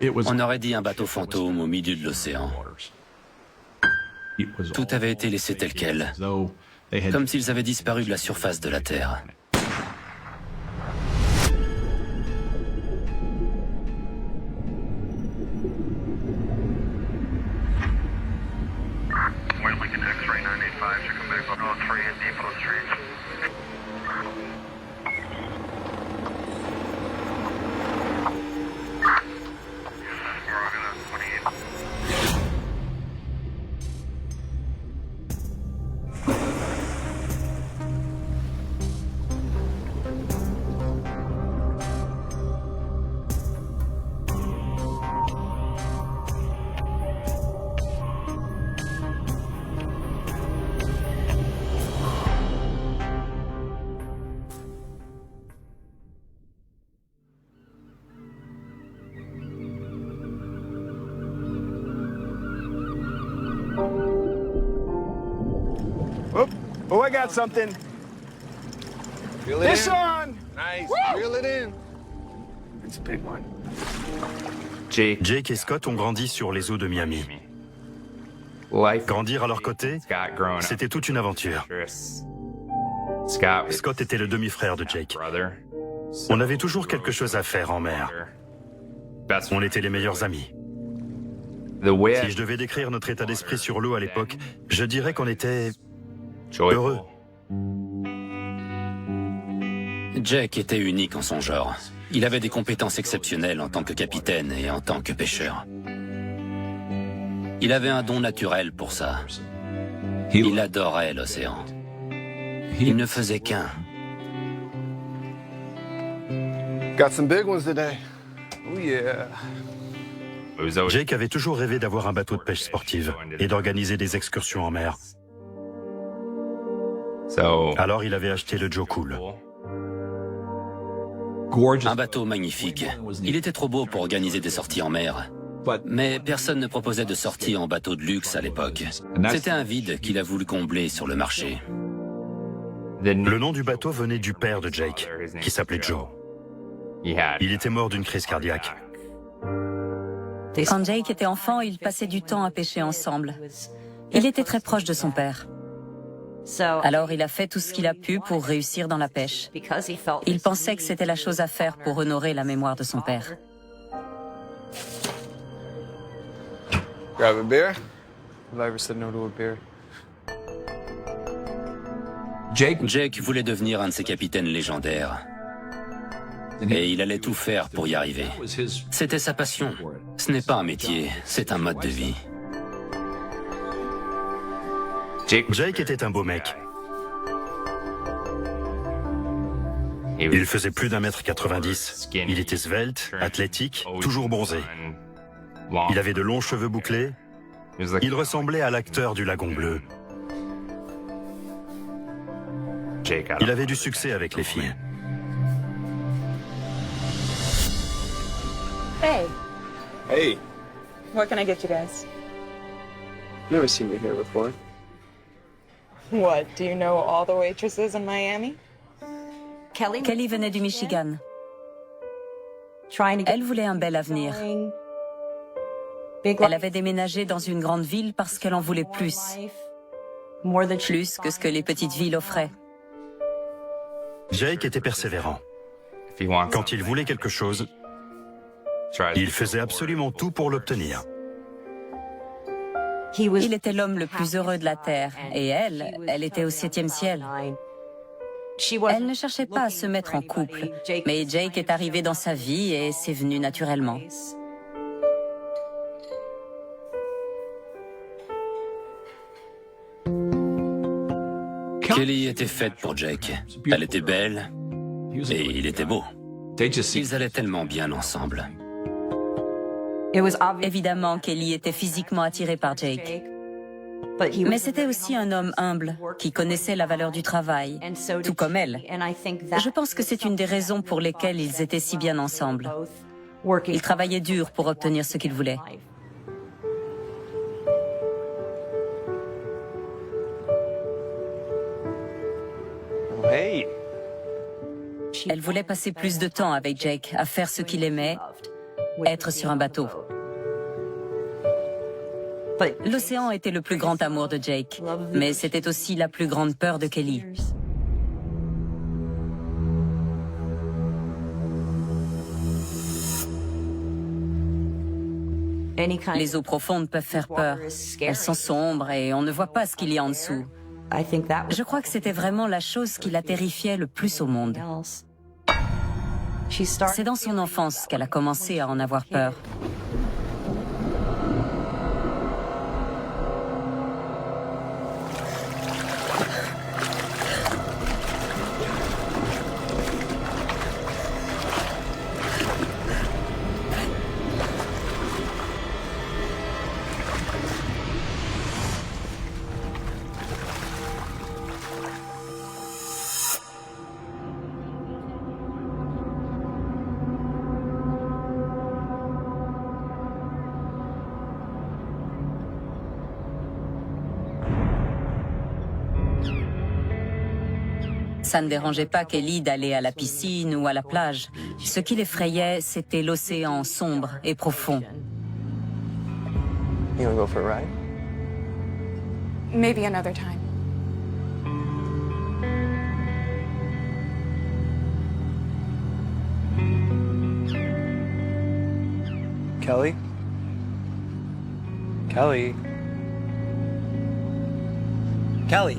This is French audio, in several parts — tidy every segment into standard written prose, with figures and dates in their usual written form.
On aurait dit un bateau fantôme au milieu de l'océan. Tout avait été laissé tel quel, comme s'ils avaient disparu de la surface de la Terre. Oh, I got something. Reel it Fish in. on! Nice. Woo! Reel it in. It's a big one. Jake et Scott ont grandi sur les eaux de Miami. Grandir à leur côté, c'était toute une aventure. Scott était le demi-frère de Jake. On avait toujours quelque chose à faire en mer. On était les meilleurs amis. Si je devais décrire notre état d'esprit sur l'eau à l'époque, je dirais qu'on était heureux. Jake était unique en son genre. Il avait des compétences exceptionnelles en tant que capitaine et en tant que pêcheur. Il avait un don naturel pour ça. Il adorait l'océan. Il ne faisait qu'un. Got some big ones today. Oh yeah. Jake avait toujours rêvé d'avoir un bateau de pêche sportive et d'organiser des excursions en mer. Alors il avait acheté le Joe Cool. Un bateau magnifique. Il était trop beau pour organiser des sorties en mer. Mais personne ne proposait de sortie en bateau de luxe à l'époque. C'était un vide qu'il a voulu combler sur le marché. Le nom du bateau venait du père de Jake, qui s'appelait Joe. Il était mort d'une crise cardiaque. Quand Jake était enfant, ils passaient du temps à pêcher ensemble. Il était très proche de son père. Alors il a fait tout ce qu'il a pu pour réussir dans la pêche. Il pensait que c'était la chose à faire pour honorer la mémoire de son père. Grab a beer. Have I ever said no to a beer? Jake voulait devenir un de ces capitaines légendaires. Et il allait tout faire pour y arriver. C'était sa passion. Ce n'est pas un métier, c'est un mode de vie. Jake était un beau mec. Il faisait plus d'1,90 m. Il était svelte, athlétique, toujours bronzé. Il avait de longs cheveux bouclés. Il ressemblait à l'acteur du Lagon Bleu. Il avait du succès avec les filles. Hey, Hey, what can I get you guys? never seen me here before. What, do you know all the waitresses in Miami? Kelly venait du Michigan. Elle voulait un bel avenir. Elle avait déménagé dans une grande ville parce qu'elle en voulait plus. Plus que ce que les petites villes offraient. Jake était persévérant. Quand il voulait quelque chose, il faisait absolument tout pour l'obtenir. Il était l'homme le plus heureux de la Terre. Et elle était au 7e ciel. Elle ne cherchait pas à se mettre en couple. Mais Jake est arrivé dans sa vie et c'est venu naturellement. Kelly était faite pour Jake. Elle était belle et il était beau. Ils allaient tellement bien ensemble. Évidemment, Kelly était physiquement attirée par Jake. Mais c'était aussi un homme humble, qui connaissait la valeur du travail, tout comme elle. Je pense que c'est une des raisons pour lesquelles ils étaient si bien ensemble. Ils travaillaient dur pour obtenir ce qu'ils voulaient. Hey. Elle voulait passer plus de temps avec Jake, à faire ce qu'il aimait, être sur un bateau. L'océan était le plus grand amour de Jake, mais c'était aussi la plus grande peur de Kelly. Les eaux profondes peuvent faire peur. Elles sont sombres et on ne voit pas ce qu'il y a en dessous. Je crois que c'était vraiment la chose qui la terrifiait le plus au monde. C'est dans son enfance qu'elle a commencé à en avoir peur. Ça ne dérangeait pas Kelly d'aller à la piscine ou à la plage. Ce qui l'effrayait, c'était l'océan sombre et profond. You wanna go for a ride? Maybe another time. Kelly? Kelly? Kelly?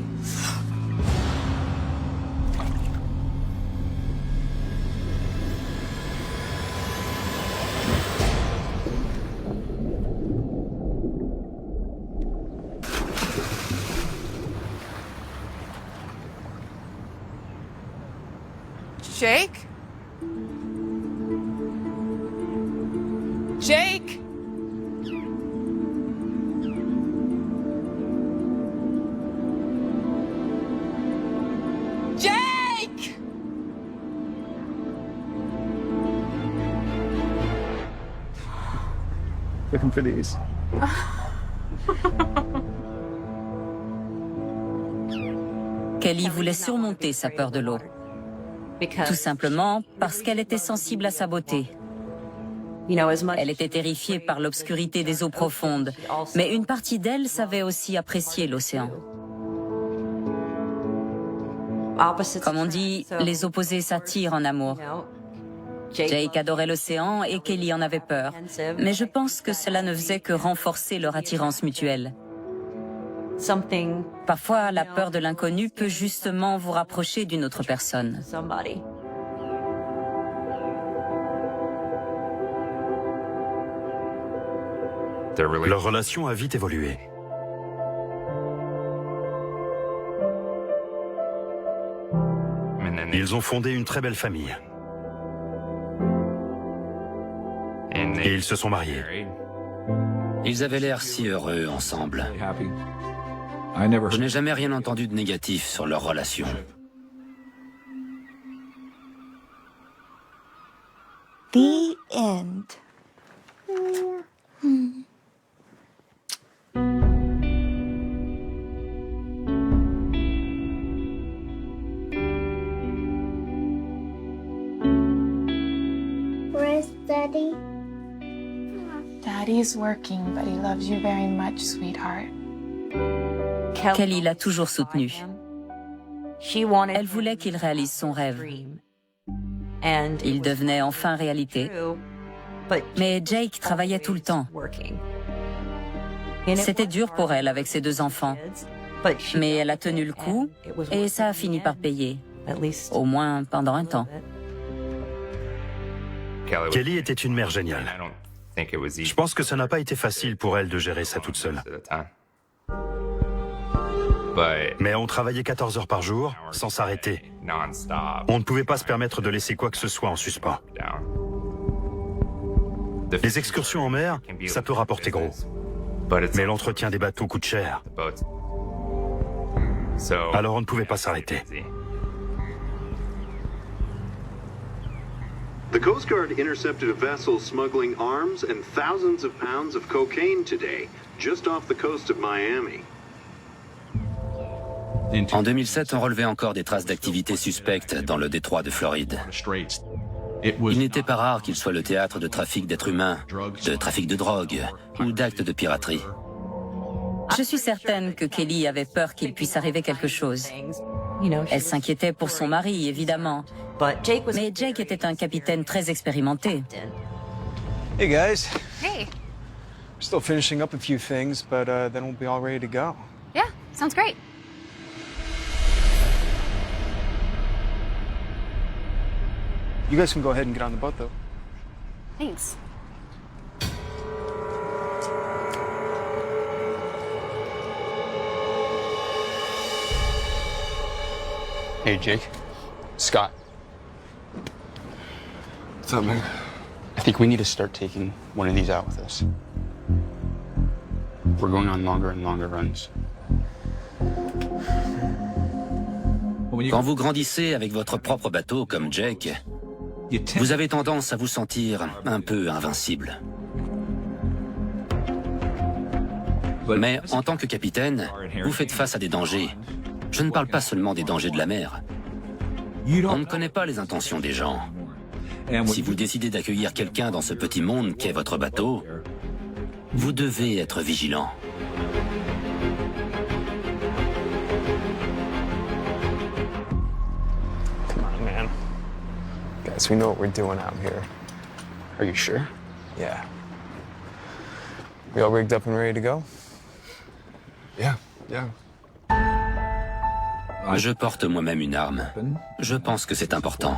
Jake? Jake? Jake! Looking for these. Kelly voulait surmonter sa peur de l'eau. Tout simplement parce qu'elle était sensible à sa beauté. Elle était terrifiée par l'obscurité des eaux profondes, mais une partie d'elle savait aussi apprécier l'océan. Comme on dit, les opposés s'attirent en amour. Jake adorait l'océan et Kelly en avait peur, mais je pense que cela ne faisait que renforcer leur attirance mutuelle. Parfois, la peur de l'inconnu peut justement vous rapprocher d'une autre personne. Leur relation a vite évolué. Ils ont fondé une très belle famille. Et ils se sont mariés. Ils avaient l'air si heureux ensemble. Je n'ai jamais rien entendu de négatif sur leur relation. The end. Where's Daddy? Daddy's working, but he loves you very much, sweetheart. Kelly l'a toujours soutenu. Elle voulait qu'il réalise son rêve. Il devenait enfin réalité. Mais Jake travaillait tout le temps. C'était dur pour elle avec ses 2 enfants. Mais elle a tenu le coup et ça a fini par payer. Au moins pendant un temps. Kelly était une mère géniale. Je pense que ça n'a pas été facile pour elle de gérer ça toute seule. Mais on travaillait 14 heures par jour, sans s'arrêter. On ne pouvait pas se permettre de laisser quoi que ce soit en suspens. Les excursions en mer, ça peut rapporter gros. Mais l'entretien des bateaux coûte cher. Alors on ne pouvait pas s'arrêter. The Coast Guard intercepted a vessel smuggling arms and thousands of pounds of cocaine today, just off the coast of Miami. En 2007, on relevait encore des traces d'activités suspectes dans le détroit de Floride. Il n'était pas rare qu'il soit le théâtre de trafic d'êtres humains, de trafic de drogue ou d'actes de piraterie. Je suis certaine que Kelly avait peur qu'il puisse arriver quelque chose. Elle s'inquiétait pour son mari, évidemment. Mais Jake était un capitaine très expérimenté. Hey guys. Hey. We're still finishing up a few things, but then we'll be all ready to go. Yeah, sounds great. You guys can go ahead and get on the boat, though. Thanks. Hey, Jake. Scott. What's up, man? I think we need to start taking one of these out with us. We're going on longer and longer runs. Quand vous grandissez avec votre propre bateau comme Jake, vous avez tendance à vous sentir un peu invincible. Mais en tant que capitaine, vous faites face à des dangers. Je ne parle pas seulement des dangers de la mer. On ne connaît pas les intentions des gens. Si vous décidez d'accueillir quelqu'un dans ce petit monde qu'est votre bateau, vous devez être vigilant. Come on, man. Guys, we know what we're doing out here. Are you sure? Yeah. We all rigged up and ready to go? Yeah. Je porte moi-même une arme. Je pense que c'est important.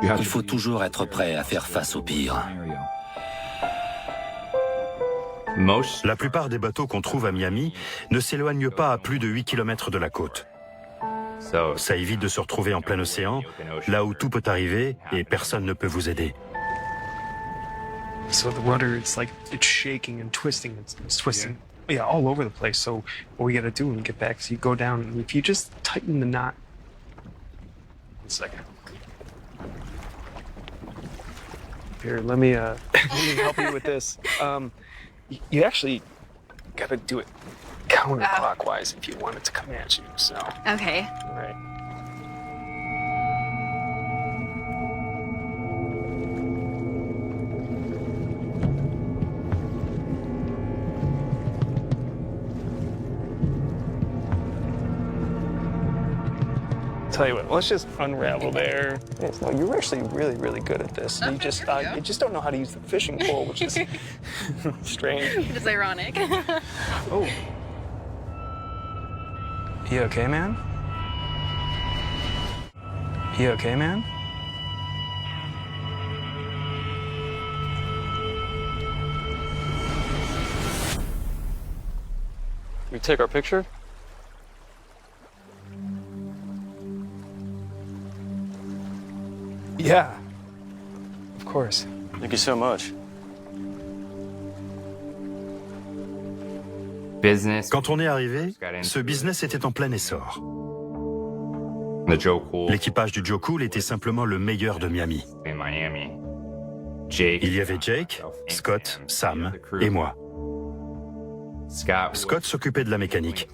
Il faut toujours être prêt à faire face au pire. La plupart des bateaux qu'on trouve à Miami ne s'éloignent pas à plus de 8 km de la côte. Ça évite de se retrouver en plein océan, là où tout peut arriver et personne ne peut vous aider. So the rudder, it's shaking and twisting. It's twisting. Yeah, all over the place. So what we gotta do when we get back is you go down, and if you just tighten the knot. 1 second. Here, let me help you with this. You actually gotta do it counterclockwise if you want it to come at you. So. Okay. All right. Tell you what, let's just unravel there. Yes, no, you're actually really, really good at this. Okay, You just don't know how to use the fishing pole, which is strange. It's ironic. Oh. You okay, man? You okay, man? We take our picture? Yeah, of course. Thank you so much. Quand on est arrivé, ce business était en plein essor. L'équipage du Joe Cool était simplement le meilleur de Miami. Il y avait Jake, Scott, Sam et moi. Scott s'occupait de la mécanique.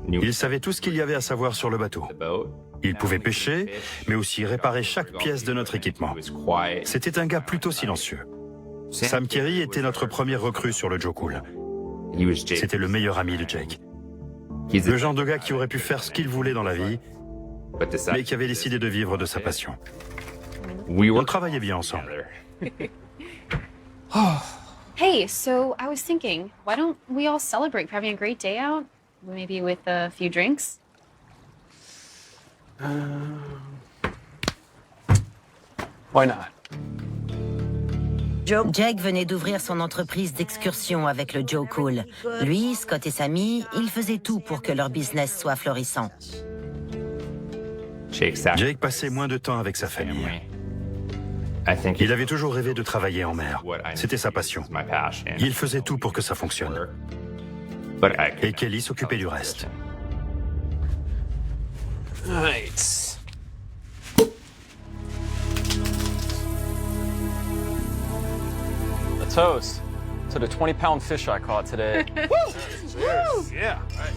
Il savait tout ce qu'il y avait à savoir sur le bateau. Il pouvait pêcher, mais aussi réparer chaque pièce de notre équipement. C'était un gars plutôt silencieux. Sam Kerry était notre premier recrue sur le Joe Cool. C'était le meilleur ami de Jake. Le genre de gars qui aurait pu faire ce qu'il voulait dans la vie, mais qui avait décidé de vivre de sa passion. On travaillait bien ensemble. Hey, so I was thinking, why don't we all celebrate for having a great day out? Maybe with a few drinks? Why not? Jake venait d'ouvrir son entreprise d'excursion avec le Joe Cool. Lui, Scott et Sammy, ils faisaient tout pour que leur business soit florissant. Jake passait moins de temps avec sa famille. Il avait toujours rêvé de travailler en mer. C'était sa passion. Il faisait tout pour que ça fonctionne. Et Kelly s'occupait du reste. Right. A toast to the 20-pound fish I caught today. Woo! Cheers. Yeah. Right.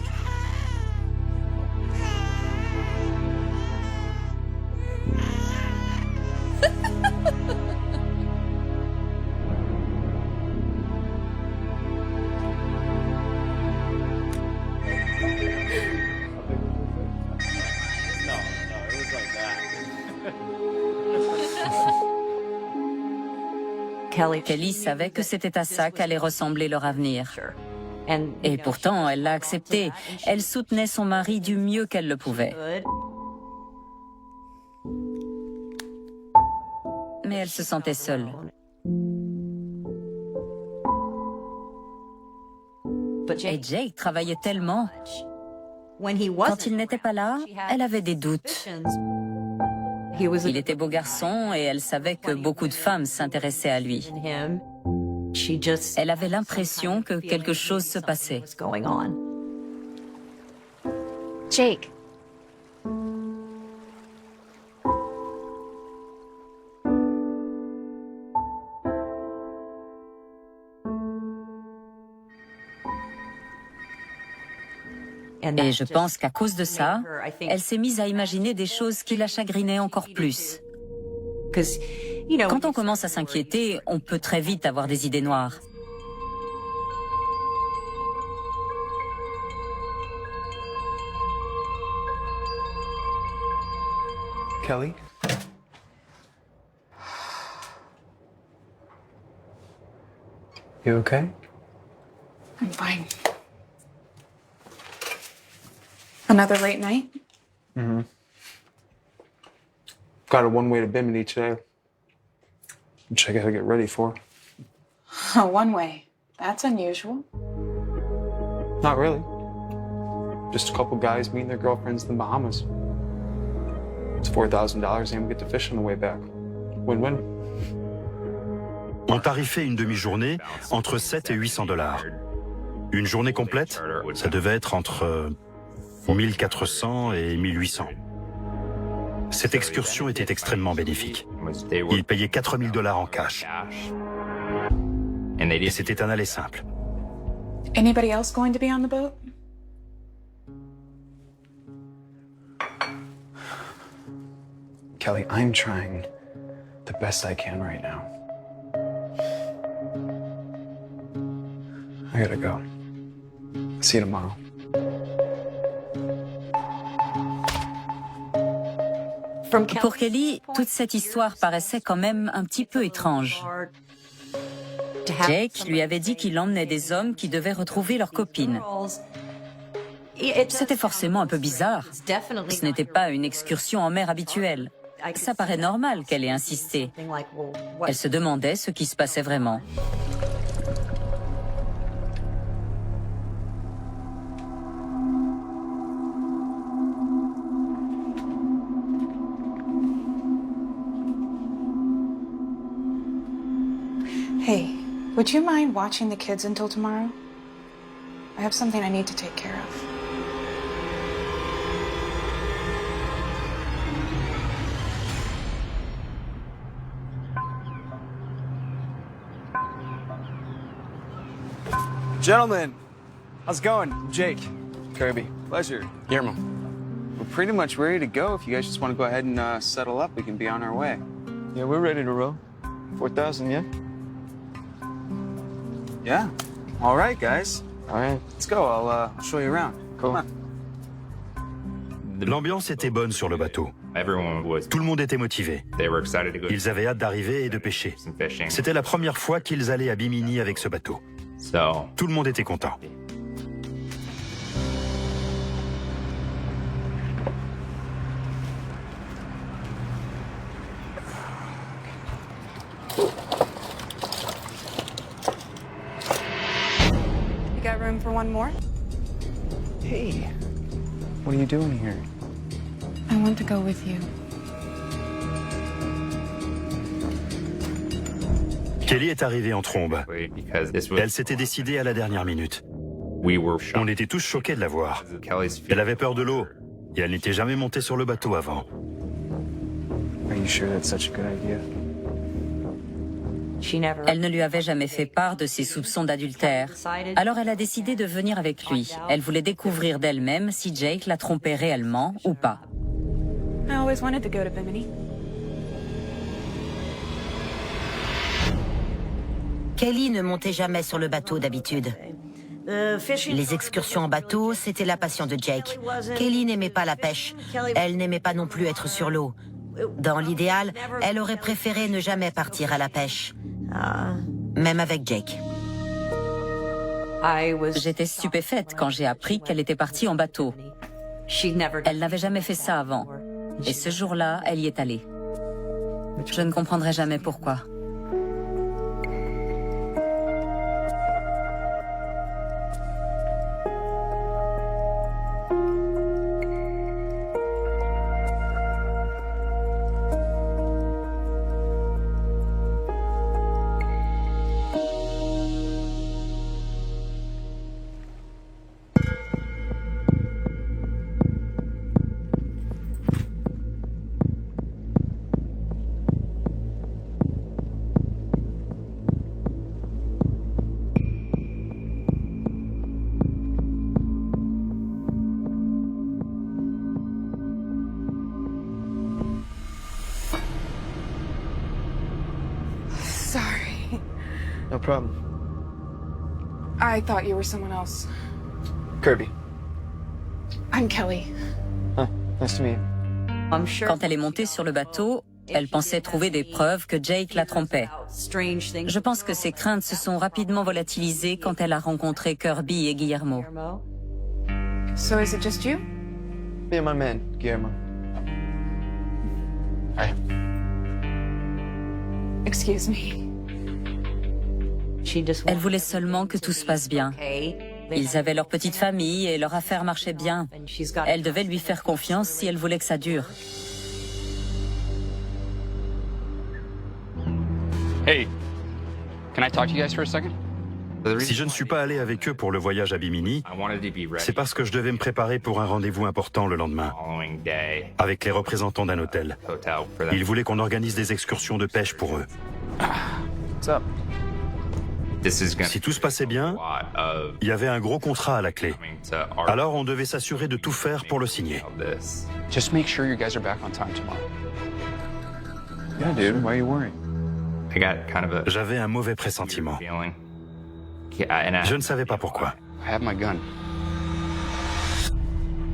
Kelly savait que c'était à ça qu'allait ressembler leur avenir. Et pourtant, elle l'a accepté. Elle soutenait son mari du mieux qu'elle le pouvait. Mais elle se sentait seule. Et Jake travaillait tellement. Quand il n'était pas là, elle avait des doutes. Il était beau garçon et elle savait que beaucoup de femmes s'intéressaient à lui. Elle avait l'impression que quelque chose se passait. Jake. Et je pense qu'à cause de ça, elle s'est mise à imaginer des choses qui la chagrinaient encore plus. Quand on commence à s'inquiéter, on peut très vite avoir des idées noires. Kelly? You okay? I'm fine. Another late night? Mm-hmm. Got a one-way to Bimini today, which I gotta get ready for. One way. That's unusual. Not really. Just a couple guys meeting their girlfriends in the Bahamas. It's $4,000 and we get to fish on the way back. Win-win. On tarifait une demi-journée entre 7 et 800 $. Une journée complète, ça devait être entre 1400 et 1800. Cette excursion était extrêmement bénéfique. Ils payaient 4000 $ en cash. Et c'était un aller simple. Anybody else going to be on the boat? Kelly, I'm trying the best I can right now. I gotta go. See you tomorrow. Pour Kelly, toute cette histoire paraissait quand même un petit peu étrange. Jake lui avait dit qu'il emmenait des hommes qui devaient retrouver leur copine. C'était forcément un peu bizarre. Ce n'était pas une excursion en mer habituelle. Ça paraît normal qu'elle ait insisté. Elle se demandait ce qui se passait vraiment. Hey, would you mind watching the kids until tomorrow? I have something I need to take care of. Gentlemen, how's it going? Jake. Kirby. Pleasure. Guillermo. We're pretty much ready to go. If you guys just want to go ahead and settle up, we can be on our way. Yeah, we're ready to roll. 4,000, yeah? Yeah. All right, guys. All right. Let's go. I'll show you around. Cool. Come on. L'ambiance était bonne sur le bateau. Tout le monde était motivé. Ils avaient hâte d'arriver et de pêcher. C'était la première fois qu'ils allaient à Bimini avec ce bateau. Tout le monde était content. You got room for one more? Hey, what are you doing here? I want to go with you. Kelly est arrivée en trombe. Elle s'était décidée à la dernière minute. On était tous choqués de la voir. Elle avait peur de l'eau et elle n'était jamais montée sur le bateau avant. Are you sure that's such a good idea? Elle ne lui avait jamais fait part de ses soupçons d'adultère. Alors elle a décidé de venir avec lui. Elle voulait découvrir d'elle-même si Jake la trompait réellement ou pas. I always wanted to go to Bimini. Kelly ne montait jamais sur le bateau d'habitude. Les excursions en bateau, c'était la passion de Jake. Kelly n'aimait pas la pêche. Elle n'aimait pas non plus être sur l'eau. Dans l'idéal, elle aurait préféré ne jamais partir à la pêche. Même avec Jake. J'étais stupéfaite quand j'ai appris qu'elle était partie en bateau. Elle n'avait jamais fait ça avant. Et ce jour-là, elle y est allée. Je ne comprendrai jamais pourquoi. Sorry. No problem. I thought you were someone else. Kirby. I'm Kelly. Huh. Nice to meet you. Quand elle est montée sur le bateau, elle pensait trouver des preuves que Jake la trompait. Je pense que ses craintes se sont rapidement volatilisées quand elle a rencontré Kirby et Guillermo. So is it just you? Me and my man, Guillermo. Hi. Excuse me. Elle voulait seulement que tout se passe bien. Ils avaient leur petite famille et leur affaire marchait bien. Elle devait lui faire confiance si elle voulait que ça dure. Hey, can I talk to you guys for a second? Si je ne suis pas allé avec eux pour le voyage à Bimini, c'est parce que je devais me préparer pour un rendez-vous important le lendemain, avec les représentants d'un hôtel. Ils voulaient qu'on organise des excursions de pêche pour eux. What's up? Si tout se passait bien, il y avait un gros contrat à la clé. Alors on devait s'assurer de tout faire pour le signer. Just make sure you guys are back on time tomorrow. Yeah, dude. Why are you worried? J'avais un mauvais pressentiment. Je ne savais pas pourquoi. I have my gun.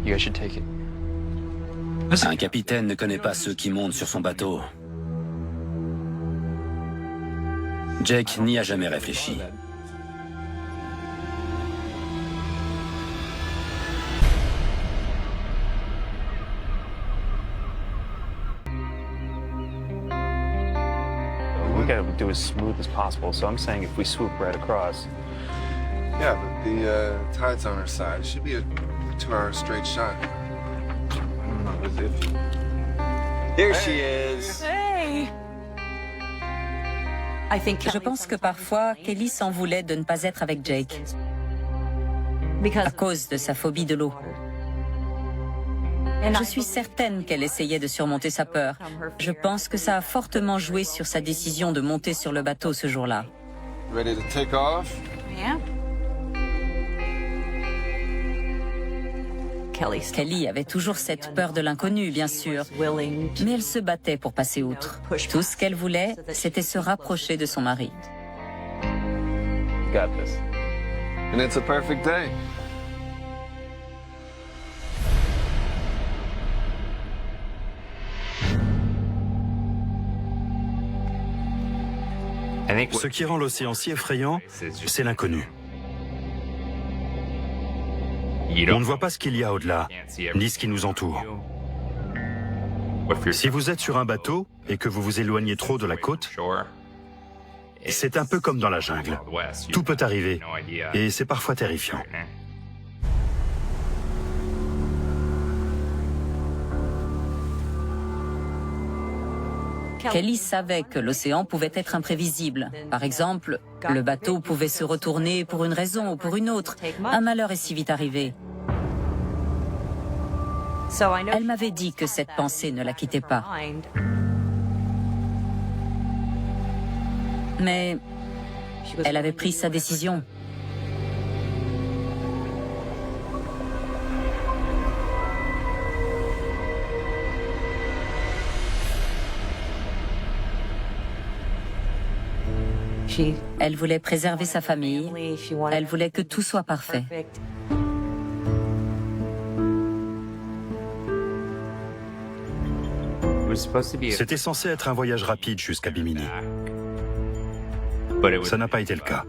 You guys should take it. Un capitaine ne connaît pas ceux qui montent sur son bateau. Jake n'y a jamais réfléchi. We gotta do as smooth as possible, so I'm saying if we swoop right across. Yeah, but the tide's on our side. It should be a 2-hour straight shot. I don't know, as if... Here she is. Hey! Je pense que parfois, Kelly s'en voulait de ne pas être avec Jake, à cause de sa phobie de l'eau. Je suis certaine qu'elle essayait de surmonter sa peur. Je pense que ça a fortement joué sur sa décision de monter sur le bateau ce jour-là. Ready to take off? Yeah. Kelly avait toujours cette peur de l'inconnu, bien sûr, mais elle se battait pour passer outre. Tout ce qu'elle voulait, c'était se rapprocher de son mari. You got this. And it's a perfect day. Ce qui rend l'océan si effrayant, c'est l'inconnu. On ne voit pas ce qu'il y a au-delà, ni ce qui nous entoure. Si vous êtes sur un bateau et que vous vous éloignez trop de la côte, c'est un peu comme dans la jungle. Tout peut arriver, et c'est parfois terrifiant. Kelly savait que l'océan pouvait être imprévisible. Par exemple, le bateau pouvait se retourner pour une raison ou pour une autre. Un malheur est si vite arrivé. Elle m'avait dit que cette pensée ne la quittait pas. Mais elle avait pris sa décision. Elle voulait préserver sa famille. Elle voulait que tout soit parfait. C'était censé être un voyage rapide jusqu'à Bimini. Ça n'a pas été le cas.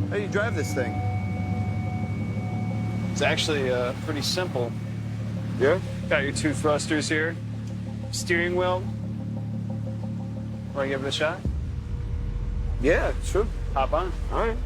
How do you drive this thing? It's actually pretty simple. Yeah? Got your 2 thrusters here, steering wheel. Want to give it a shot? Yeah, sure. Hop on. All right.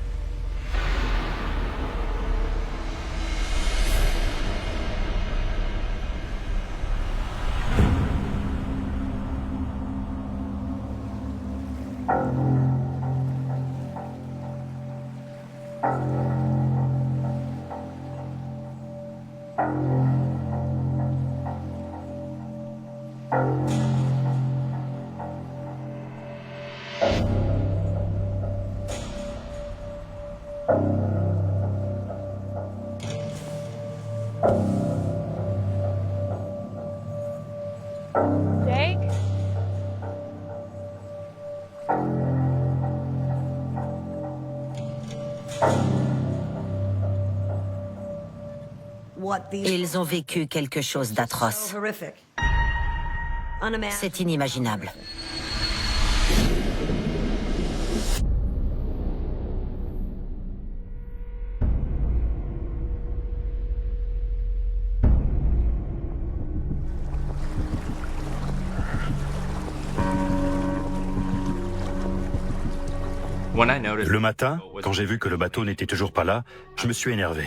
Jake? Ils ont vécu quelque chose d'atroce. C'est inimaginable. Le matin, quand j'ai vu que le bateau n'était toujours pas là, je me suis énervé.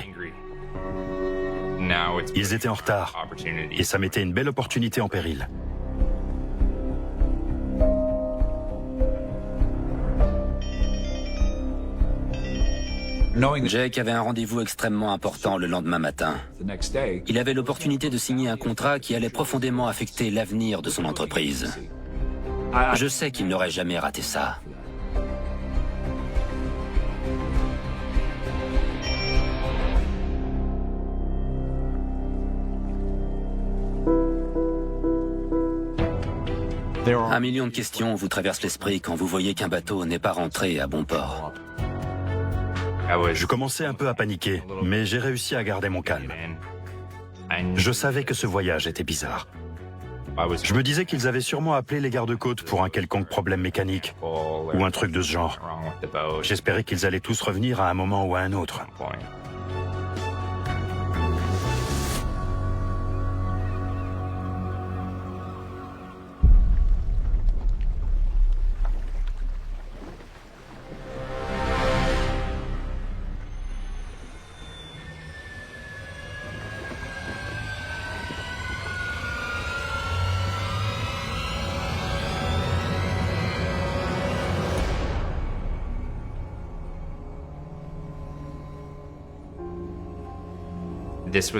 Ils étaient en retard, et ça mettait une belle opportunité en péril. Jake avait un rendez-vous extrêmement important le lendemain matin. Il avait l'opportunité de signer un contrat qui allait profondément affecter l'avenir de son entreprise. Je sais qu'il n'aurait jamais raté ça. Un million de questions vous traversent l'esprit quand vous voyez qu'un bateau n'est pas rentré à bon port. Je commençais un peu à paniquer, mais j'ai réussi à garder mon calme. Je savais que ce voyage était bizarre. Je me disais qu'ils avaient sûrement appelé les gardes-côtes pour un quelconque problème mécanique, ou un truc de ce genre. J'espérais qu'ils allaient tous revenir à un moment ou à un autre.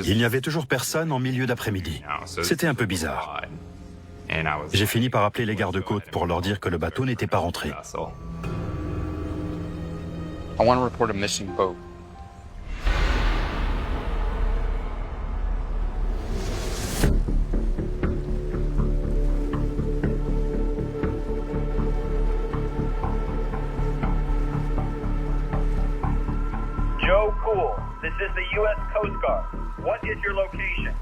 Il n'y avait toujours personne en milieu d'après-midi. C'était un peu bizarre. J'ai fini par appeler les gardes-côtes pour leur dire que le bateau n'était pas rentré. I want to report a missing boat. Joe Cool, this is the U.S. Coast Guard. What is your location?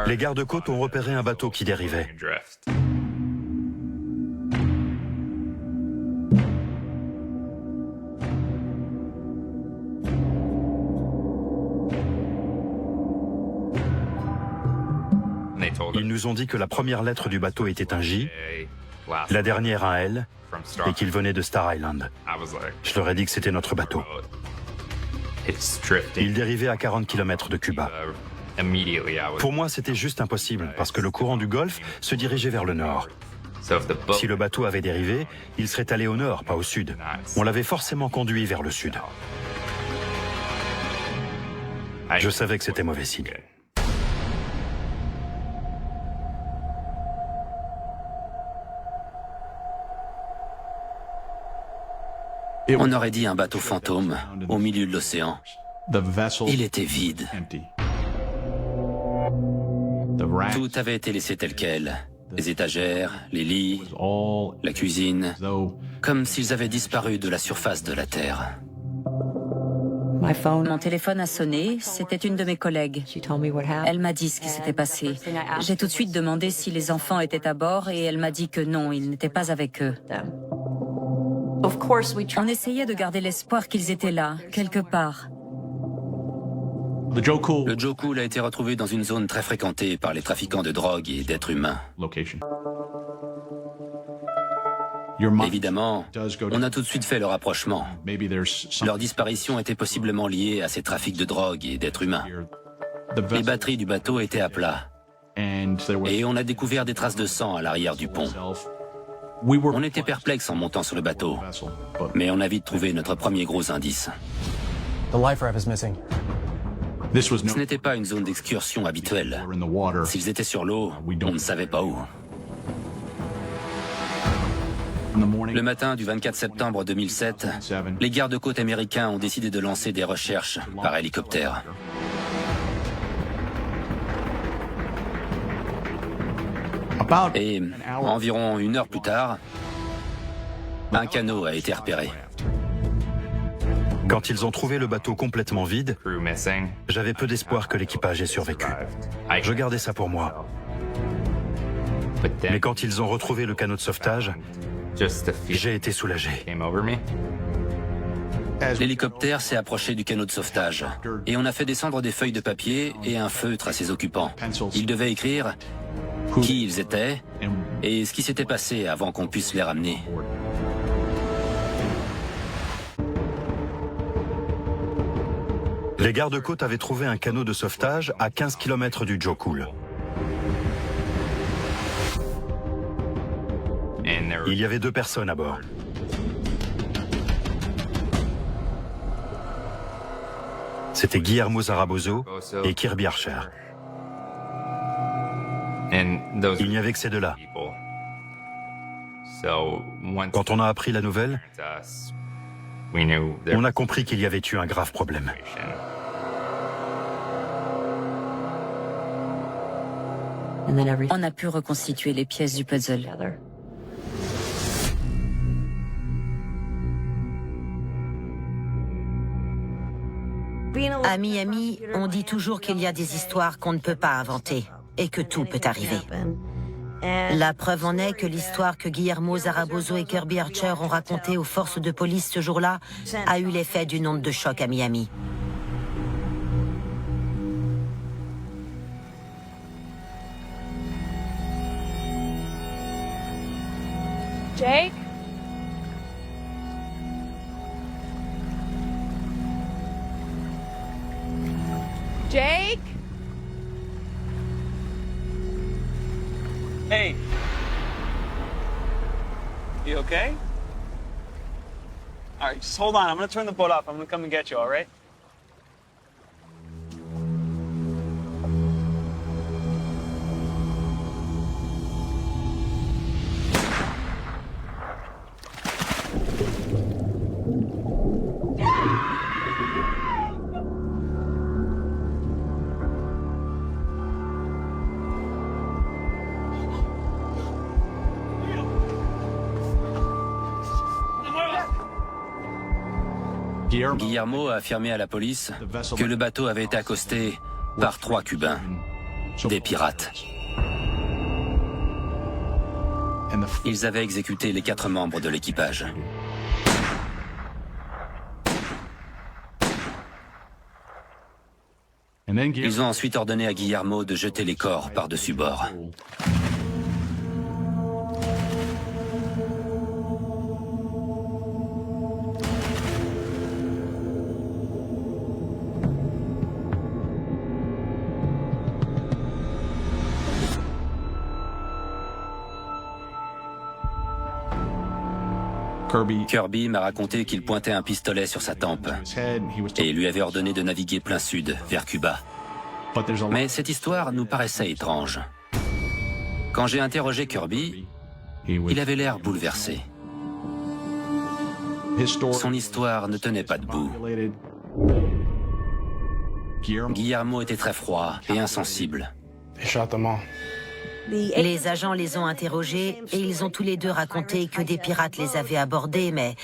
Les gardes-côtes ont repéré un bateau qui dérivait. Ils nous ont dit que la première lettre du bateau était un J, la dernière un L, et qu'il venait de Star Island. Je leur ai dit que c'était notre bateau. Il dérivait à 40 km de Cuba. Pour moi, c'était juste impossible, parce que le courant du Golfe se dirigeait vers le nord. Si le bateau avait dérivé, il serait allé au nord, pas au sud. On l'avait forcément conduit vers le sud. Je savais que c'était mauvais signe. On aurait dit un bateau fantôme au milieu de l'océan. Il était vide. Tout avait été laissé tel quel. Les étagères, les lits, la cuisine, comme s'ils avaient disparu de la surface de la Terre. Mon téléphone a sonné, c'était une de mes collègues. Elle m'a dit ce qui s'était passé. J'ai tout de suite demandé si les enfants étaient à bord et elle m'a dit que non, ils n'étaient pas avec eux. On essayait de garder l'espoir qu'ils étaient là, quelque part. Le Joe Cool a été retrouvé dans une zone très fréquentée par les trafiquants de drogue et d'êtres humains. Évidemment, on a tout de suite fait le rapprochement. Leur disparition était possiblement liée à ces trafics de drogue et d'êtres humains. Les batteries du bateau étaient à plat. Et on a découvert des traces de sang à l'arrière du pont. On était perplexes en montant sur le bateau. Mais on a vite trouvé notre premier gros indice. Ce n'était pas une zone d'excursion habituelle. S'ils étaient sur l'eau, on ne savait pas où. Le matin du 24 septembre 2007, les gardes-côtes américains ont décidé de lancer des recherches par hélicoptère. Et environ 1 heure plus tard, un canot a été repéré. Quand ils ont trouvé le bateau complètement vide, j'avais peu d'espoir que l'équipage ait survécu. Je gardais ça pour moi. Mais quand ils ont retrouvé le canot de sauvetage, j'ai été soulagé. L'hélicoptère s'est approché du canot de sauvetage et on a fait descendre des feuilles de papier et un feutre à ses occupants. Ils devaient écrire qui ils étaient et ce qui s'était passé avant qu'on puisse les ramener. Les gardes-côtes avaient trouvé un canot de sauvetage à 15 km du Joe Cool. Il y avait 2 personnes à bord. C'était Guillermo Zarabozo et Kirby Archer. Il n'y avait que ces 2-là. Quand on a appris la nouvelle, on a compris qu'il y avait eu un grave problème. On a pu reconstituer les pièces du puzzle. À Miami, on dit toujours qu'il y a des histoires qu'on ne peut pas inventer et que tout peut arriver. La preuve en est que l'histoire que Guillermo Zarabozo et Kirby Archer ont racontée aux forces de police ce jour-là a eu l'effet d'une onde de choc à Miami. Jake? Jake? Hey. You okay? All right, just hold on. I'm gonna turn the boat off. I'm gonna come and get you, all right? Guillermo a affirmé à la police que le bateau avait été accosté par 3 Cubains, des pirates. Ils avaient exécuté les 4 membres de l'équipage. Ils ont ensuite ordonné à Guillermo de jeter les corps par-dessus bord. Kirby m'a raconté qu'il pointait un pistolet sur sa tempe et lui avait ordonné de naviguer plein sud, vers Cuba. Mais cette histoire nous paraissait étrange. Quand j'ai interrogé Kirby, il avait l'air bouleversé. Son histoire ne tenait pas debout. Guillermo était très froid et insensible. Les agents les ont interrogés et ils ont tous les deux raconté que des pirates les avaient abordés, mais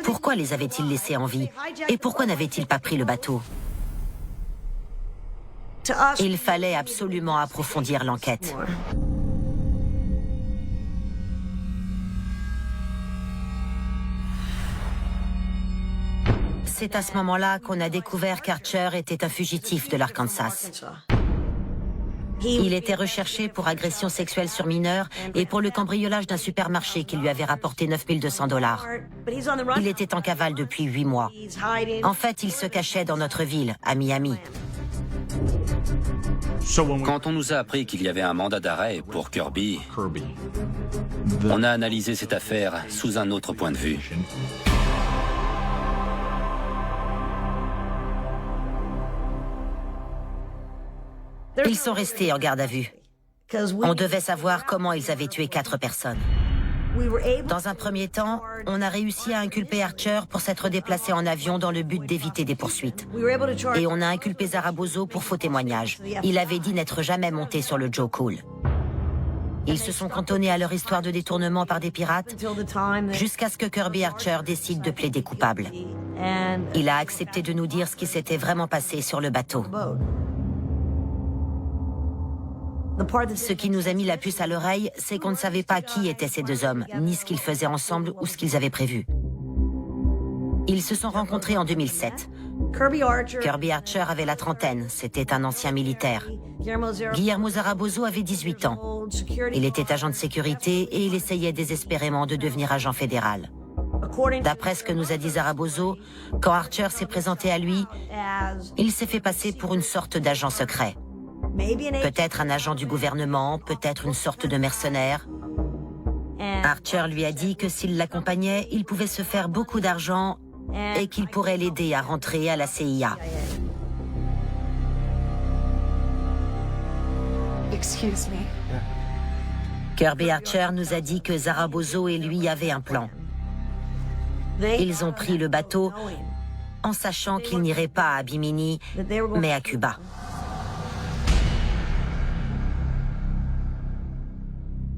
pourquoi les avaient-ils laissés en vie? Et pourquoi n'avaient-ils pas pris le bateau? Il fallait absolument approfondir l'enquête. C'est à ce moment-là qu'on a découvert qu'Archer était un fugitif de l'Arkansas. Il était recherché pour agression sexuelle sur mineurs et pour le cambriolage d'un supermarché qui lui avait rapporté 9 200 $. Il était en cavale depuis 8 mois. En fait, il se cachait dans notre ville, à Miami. Quand on nous a appris qu'il y avait un mandat d'arrêt pour Kirby, on a analysé cette affaire sous un autre point de vue. Ils sont restés en garde à vue. On devait savoir comment ils avaient tué 4 personnes. Dans un premier temps, on a réussi à inculper Archer pour s'être déplacé en avion dans le but d'éviter des poursuites. Et on a inculpé Zarabozo pour faux témoignage. Il avait dit n'être jamais monté sur le Joe Cool. Ils se sont cantonnés à leur histoire de détournement par des pirates jusqu'à ce que Kirby Archer décide de plaider coupable. Il a accepté de nous dire ce qui s'était vraiment passé sur le bateau. Ce qui nous a mis la puce à l'oreille, c'est qu'on ne savait pas qui étaient ces 2 hommes, ni ce qu'ils faisaient ensemble ou ce qu'ils avaient prévu. Ils se sont rencontrés en 2007. Kirby Archer avait la trentaine, c'était un ancien militaire. Guillermo Zarabozo avait 18 ans. Il était agent de sécurité et il essayait désespérément de devenir agent fédéral. D'après ce que nous a dit Zarabozo, quand Archer s'est présenté à lui, il s'est fait passer pour une sorte d'agent secret. Peut-être un agent du gouvernement, peut-être une sorte de mercenaire. Archer lui a dit que s'il l'accompagnait, il pouvait se faire beaucoup d'argent et qu'il pourrait l'aider à rentrer à la CIA. Excuse me. Kirby Archer nous a dit que Zarabozo et lui avaient un plan. Ils ont pris le bateau en sachant qu'ils n'iraient pas à Bimini, mais à Cuba.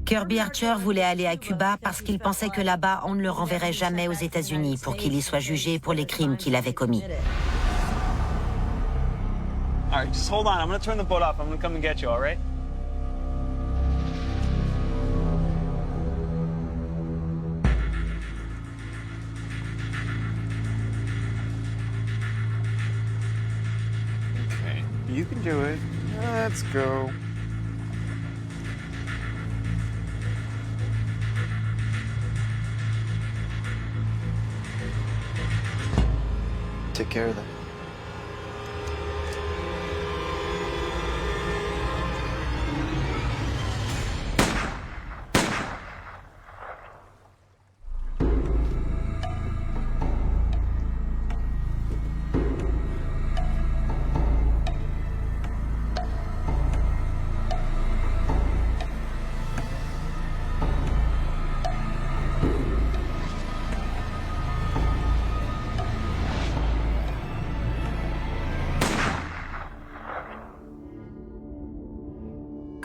Kirby Archer voulait aller à Cuba parce qu'il pensait que là-bas, on ne le renverrait jamais aux États-Unis pour qu'il y soit jugé pour les crimes qu'il avait commis. All right, just hold on. I'm going to turn the boat off. I'm going to come and get you, all right? Okay, you can do it. Let's go. Take care of them.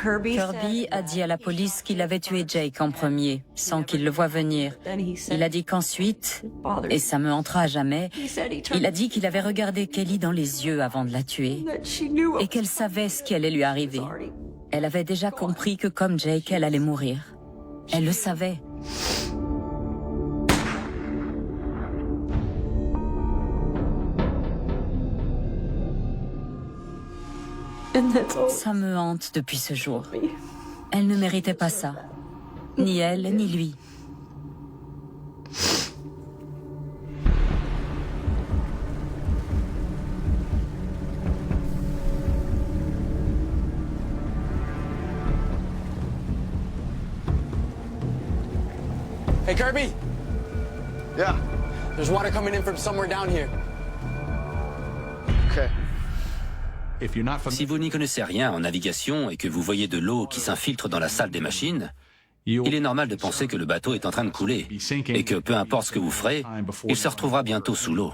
Kirby a dit à la police qu'il avait tué Jake en premier, sans qu'il le voie venir. Il a dit qu'ensuite, et ça me hantera à jamais, il a dit qu'il avait regardé Kelly dans les yeux avant de la tuer, et qu'elle savait ce qui allait lui arriver. Elle avait déjà compris que comme Jake, elle allait mourir. Elle le savait. Ça me hante depuis ce jour. Elle ne méritait pas ça. Ni elle, ni lui. Hey, Kirby! Yeah? There's water coming in from somewhere down here. Okay. Si vous n'y connaissez rien en navigation et que vous voyez de l'eau qui s'infiltre dans la salle des machines, il est normal de penser que le bateau est en train de couler et que peu importe ce que vous ferez, il se retrouvera bientôt sous l'eau.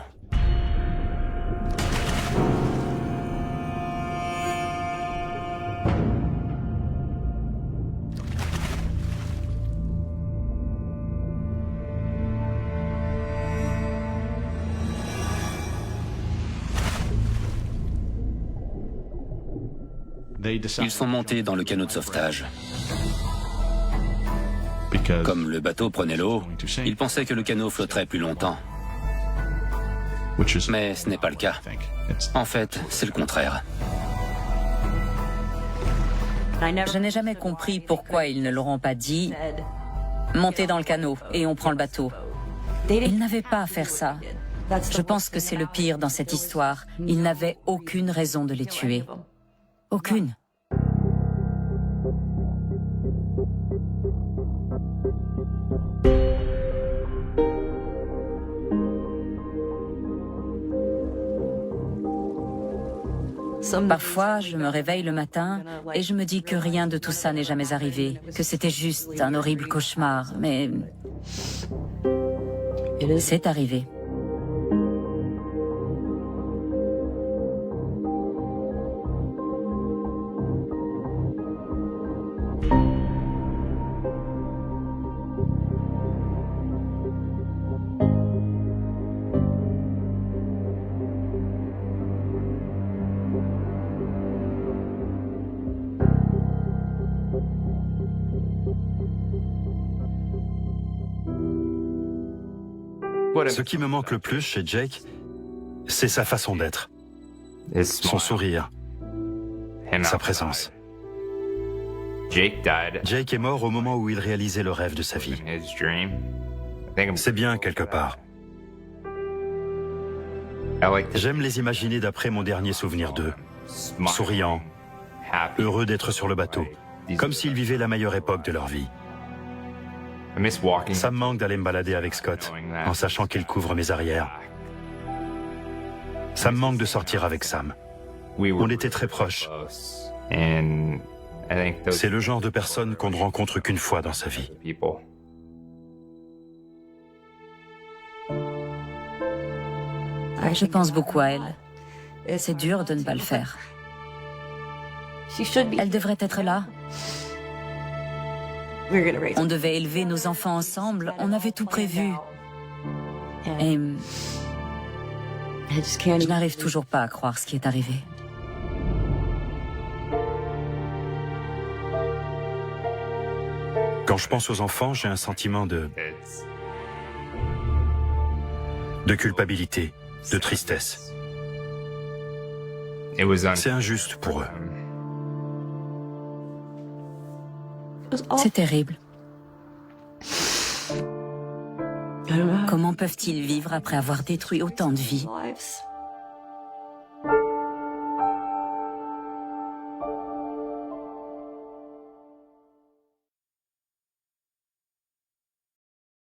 Ils sont montés dans le canot de sauvetage. Comme le bateau prenait l'eau, ils pensaient que le canot flotterait plus longtemps. Mais ce n'est pas le cas. En fait, c'est le contraire. Je n'ai jamais compris pourquoi ils ne l'auront pas dit. Montez dans le canot et on prend le bateau. Ils n'avaient pas à faire ça. Je pense que c'est le pire dans cette histoire. Ils n'avaient aucune raison de les tuer. Aucune. Parfois, je me réveille le matin et je me dis que rien de tout ça n'est jamais arrivé, que c'était juste un horrible cauchemar, mais c'est arrivé. Ce qui me manque le plus chez Jake, c'est sa façon d'être. Son sourire. Sa présence. Jake est mort au moment où il réalisait le rêve de sa vie. C'est bien quelque part. J'aime les imaginer d'après mon dernier souvenir d'eux. Souriants, heureux d'être sur le bateau, comme s'ils vivaient la meilleure époque de leur vie. Ça me manque d'aller me balader avec Scott, en sachant qu'il couvre mes arrières. Ça me manque de sortir avec Sam. On était très proches. C'est le genre de personne qu'on ne rencontre qu'une fois dans sa vie. Je pense beaucoup à elle. C'est dur de ne pas le faire. Elle devrait être là. On devait élever nos enfants ensemble, on avait tout prévu. Et je n'arrive toujours pas à croire ce qui est arrivé. Quand je pense aux enfants, j'ai un sentiment de culpabilité, de tristesse. C'est injuste pour eux. C'est terrible. Comment peuvent-ils vivre après avoir détruit autant de vies ?